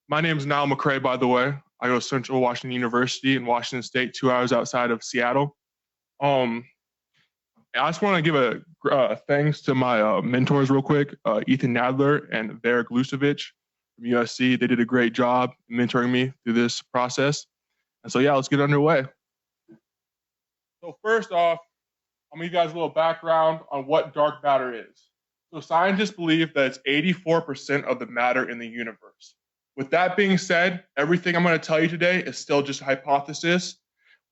My name is Nyal, McCrea, by the way. I go to Central Washington University in Washington State, 2 hours outside of Seattle. Um, I just want to give a thanks to my mentors real quick, Ethan Nadler and Varric Lucevic from USC. They did a great job mentoring me through this process. And so, yeah, let's get underway. So first off, I'm going to give you guys a little background on what dark matter is. So scientists believe that it's 84% of the matter in the universe. With that being said, everything I'm going to tell you today is still just a hypothesis.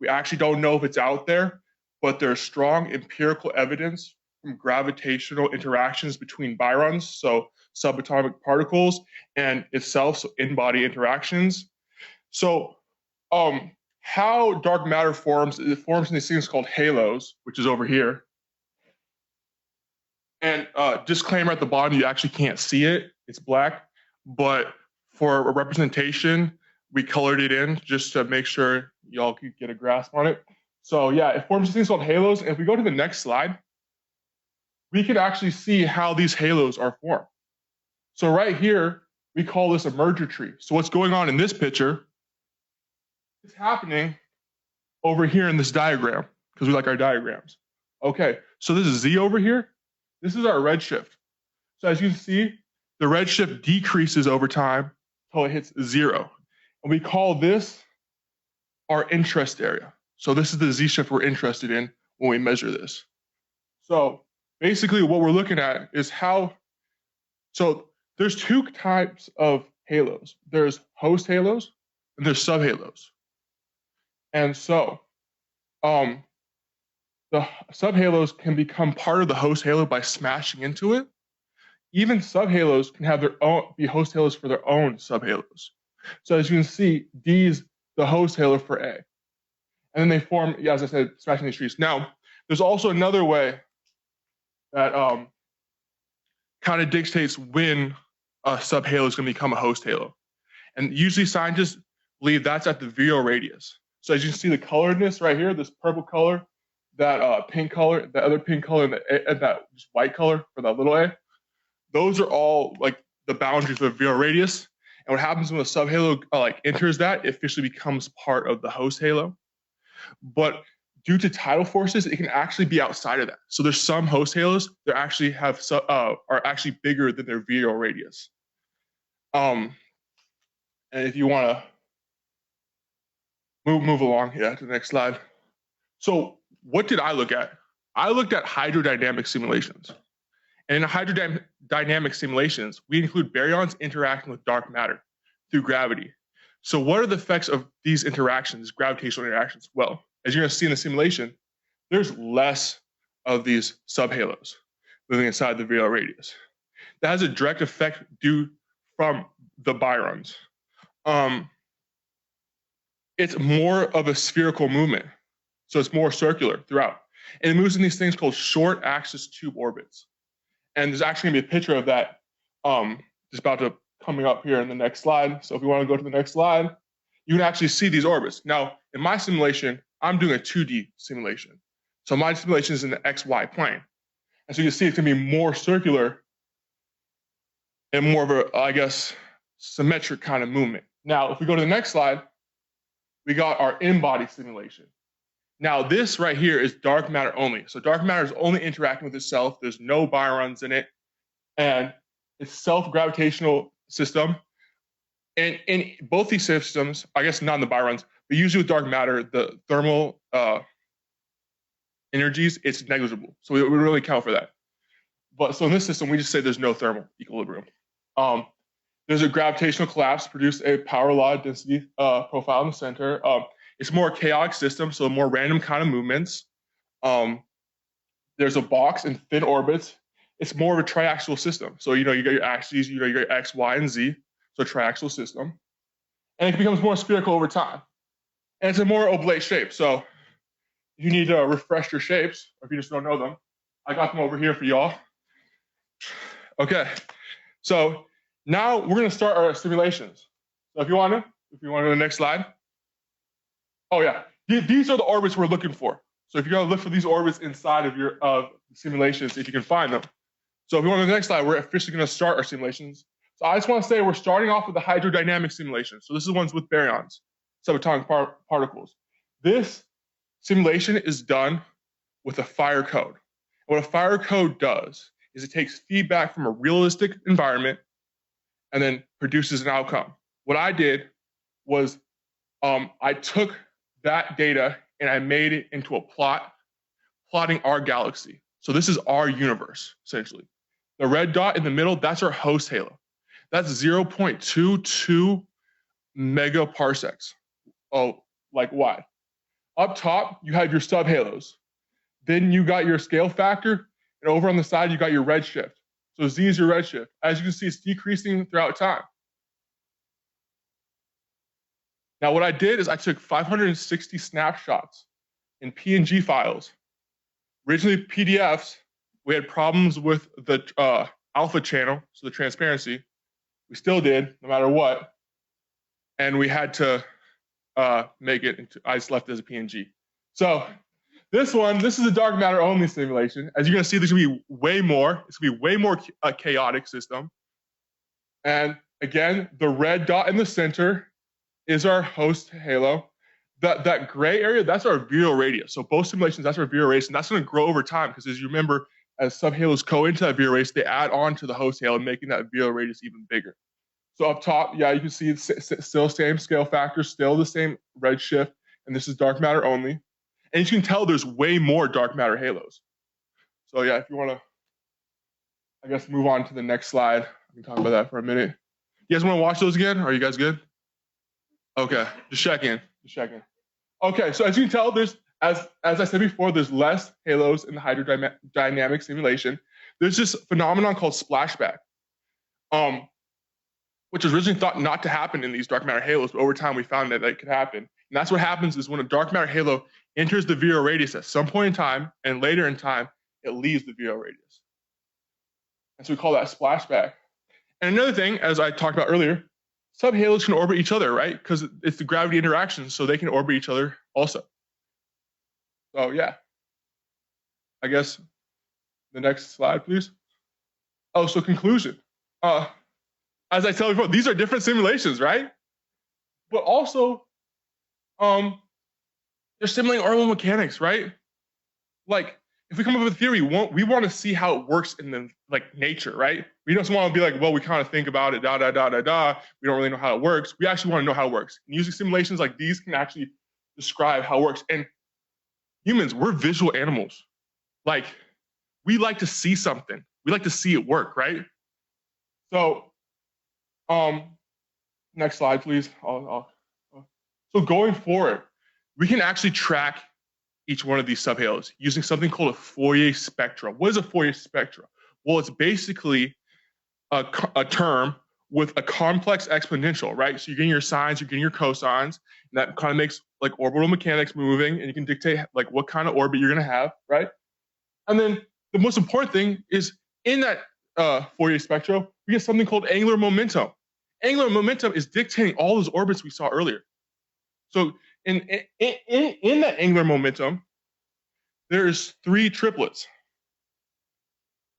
We actually don't know if it's out there, but there's strong empirical evidence from gravitational interactions between barons, so subatomic particles, and itself, so in-body interactions. So how dark matter forms, it forms in these things called halos, which is over here. And disclaimer at the bottom, you actually can't see it. It's black, but for a representation, we colored it in just to make sure y'all could get a grasp on it. So yeah, it forms these things called halos. And if we go to the next slide, we can actually see how these halos are formed. So right here, we call this a merger tree. So what's going on in this picture is happening over here in this diagram, because we like our diagrams. Okay, so this is Z over here. This is our redshift. So as you can see, the redshift decreases over time until it hits 0. And we call this our interest area. So this is the Z shift we're interested in when we measure this. So basically what we're looking at is how, so there's two types of halos. There's host halos and there's subhalos. And so the subhalos can become part of the host halo by smashing into it. Even subhalos can have their own, be host halos for their own subhalos. So as you can see, D is the host halo for A. And then they form, yeah, as I said, smashing these trees. Now, there's also another way that kind of dictates when a subhalo is going to become a host halo. And usually scientists believe that's at the virial radius. So as you can see the coloredness right here, this purple color, that pink color, the other pink color, and that just white color for that little a, those are all like the boundaries of the virial radius. And what happens when a subhalo like enters that, it officially becomes part of the host halo. But due to tidal forces, it can actually be outside of that. So there's some host halos that actually have are actually bigger than their virial radius. And if you want to move along, yeah, to the next slide. So what did I look at? I looked at hydrodynamic simulations. And in hydrodynamic simulations, we include baryons interacting with dark matter through gravity. So what are the effects of these interactions, gravitational interactions? Well, as you're going to see in the simulation, there's less of these subhalos moving inside the virial radius. That has a direct effect due from the baryons. It's more of a spherical movement. So it's more circular throughout. And it moves in these things called short axis tube orbits. And there's actually gonna be a picture of that just about to coming up here in the next slide. So if you wanna go to the next slide, you can actually see these orbits. Now, in my simulation, I'm doing a 2D simulation. So my simulation is in the XY plane. And so you can see it's gonna be more circular and more of a, I guess, symmetric kind of movement. Now, if we go to the next slide, we got our in-body simulation. Now, this right here is dark matter only. So dark matter is only interacting with itself. There's no baryons in it. And it's self-gravitational system. And in both these systems, I guess not in the baryons, but usually with dark matter, the thermal energies, it's negligible. So we really count for that. But so in this system, we just say there's no thermal equilibrium. There's a gravitational collapse, produce a power law density profile in the center. It's more a chaotic system, so more random kind of movements. There's a box in thin orbits. It's more of a triaxial system. So, you got your axes, you got your X, Y, and Z, so triaxial system. And it becomes more spherical over time. And it's a more oblate shape. So if you need to refresh your shapes, or if you just don't know them, I got them over here for y'all. Okay, so now we're gonna start our simulations. So if you want to go to the next slide. Oh yeah, these are the orbits we're looking for. So if you're gonna look for these orbits inside of your simulations, if you can find them. So if you want to go to the next slide, we're officially gonna start our simulations. So I just want to say we're starting off with the hydrodynamic simulation. So this is ones with baryons, subatomic particles. This simulation is done with a fire code. And what a fire code does is it takes feedback from a realistic environment and then produces an outcome. What I did was I took that data and I made it into a plot, plotting our galaxy. So this is our universe, essentially. The red dot in the middle, that's our host halo. That's 0.22 megaparsecs, like wide. Up top, you have your subhalos. Then you got your scale factor, and over on the side, you got your redshift. So Z is your redshift. As you can see, it's decreasing throughout time. Now, what I did is I took 560 snapshots in PNG files. Originally PDFs, we had problems with the alpha channel, so the transparency. We still did, no matter what. And we had to make it into, I just left it as a PNG. So this is a dark matter only simulation. As you're gonna see, there's gonna be way more. It's gonna be way more chaotic system. And again, the red dot in the center is our host halo. That gray area, that's our virial radius. So both simulations, that's our virial radius, and that's gonna grow over time, because as you remember, as subhalos go into that virial radius, they add on to the host halo, making that virial radius even bigger. So up top, yeah, you can see it's still same scale factor, still the same redshift, and this is dark matter only. And you can tell there's way more dark matter halos. So yeah, if you wanna, I guess, move on to the next slide. I can talk about that for a minute. You guys wanna watch those again? Are you guys good? Okay, just checking. Okay, so as you can tell, there's, as I said before, there's less halos in the hydrodynamic simulation. There's this phenomenon called splashback, which was originally thought not to happen in these dark matter halos, but over time we found that it could happen. And that's what happens is when a dark matter halo enters the virial radius at some point in time, and later in time, it leaves the virial radius. And so we call that splashback. And another thing, as I talked about earlier, subhalos can orbit each other, right? Because it's the gravity interaction, so they can orbit each other also. So yeah, I guess the next slide, please. Oh, so conclusion. As I said before, these are different simulations, right? But also, they're simulating orbital mechanics, right? Like, if we come up with a theory, we want to see how it works in the nature, right? We don't just want to be like, well, we kind of think about it, We don't really know how it works. We actually want to know how it works. And using simulations like these can actually describe how it works. And humans, we're visual animals. Like, we like to see something. We like to see it work, right? So, next slide, please. So going forward, we can actually track each one of these subhalos using something called a Fourier spectra. What is a Fourier spectra? Well, it's basically a term with a complex exponential, right? So you're getting your sines, you're getting your cosines, and that kind of makes like orbital mechanics moving, and you can dictate like what kind of orbit you're gonna have, right? And then the most important thing is in that Fourier spectrum, we get something called angular momentum. Angular momentum is dictating all those orbits we saw earlier. So in that angular momentum, there's 3 triplets.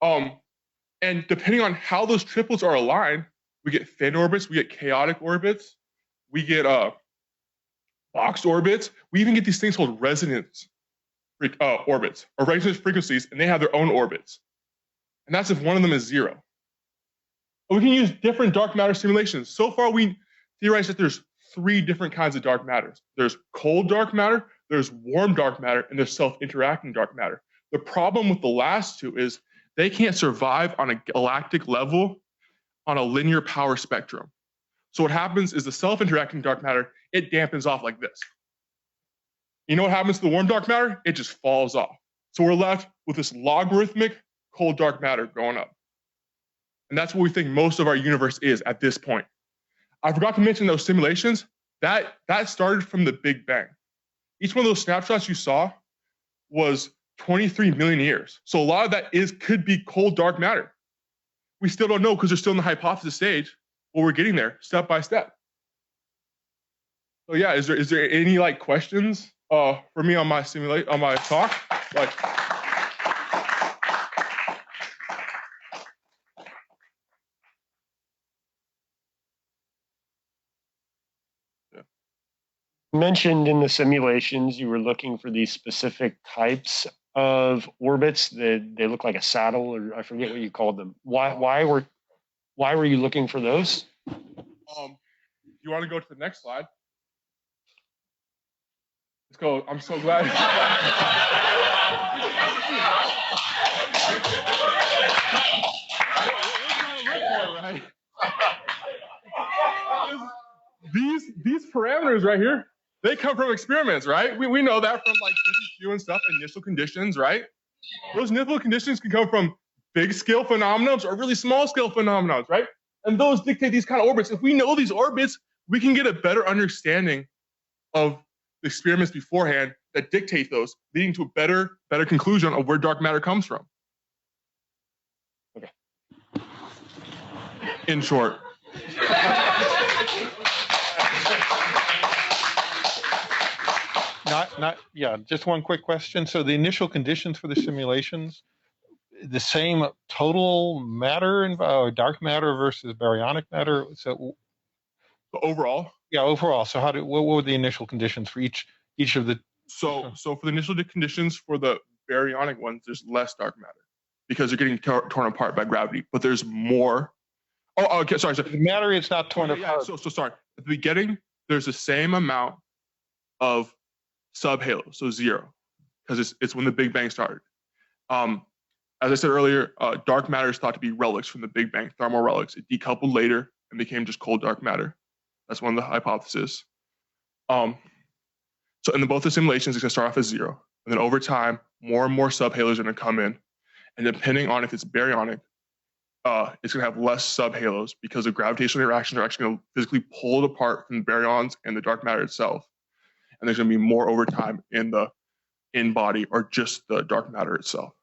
And depending on how those triplets are aligned, we get thin orbits, we get chaotic orbits, we get boxed orbits. We even get these things called resonance orbits, or resonance frequencies, and they have their own orbits. And that's if one of them is 0. But we can use different dark matter simulations. So far, we theorize that there's 3 different kinds of dark matters. There's cold dark matter, there's warm dark matter, and there's self-interacting dark matter. The problem with the last 2 is they can't survive on a galactic level on a linear power spectrum. So what happens is the self-interacting dark matter, it dampens off like this. You know what happens to the warm dark matter? It just falls off. So we're left with this logarithmic cold dark matter going up. And that's what we think most of our universe is at this point. I forgot to mention those simulations. That started from the Big Bang. Each one of those snapshots you saw was 23 million years. So a lot of that could be cold dark matter. We still don't know because they're still in the hypothesis stage, but we're getting there step by step. So yeah, is there any like questions for me on my talk? Like, mentioned in the simulations you were looking for these specific types of orbits that they look like a saddle, or I forget what you called them. Why were you looking for those? You want to go to the next slide? Let's go. I'm so glad. These parameters right here, they come from experiments, right? We know that from like Q and stuff, initial conditions, right? Those initial conditions can come from big scale phenomena or really small scale phenomena, right? And those dictate these kind of orbits. If we know these orbits, we can get a better understanding of the experiments beforehand that dictate those, leading to a better conclusion of where dark matter comes from. Okay. In short. Yeah, just one quick question. So the initial conditions for the simulations, the same total matter, dark matter versus baryonic matter. So overall? Yeah, overall. So what were the initial conditions for each of the? So for the initial conditions for the baryonic ones, there's less dark matter because they're getting torn apart by gravity, but there's more. Oh, okay, sorry. The matter is not torn apart. Yeah, so sorry. At the beginning, there's the same amount of subhalos, so 0, because it's when the Big Bang started. As I said earlier, dark matter is thought to be relics from the Big Bang, thermal relics. It decoupled later and became just cold dark matter. That's one of the hypotheses. So in both the simulations, it's going to start off as 0. And then over time, more and more subhalos are going to come in. And depending on if it's baryonic, it's going to have less subhalos because the gravitational interactions are actually going to physically pull it apart from the baryons and the dark matter itself. And there's going to be more over time in the in-body or just the dark matter itself.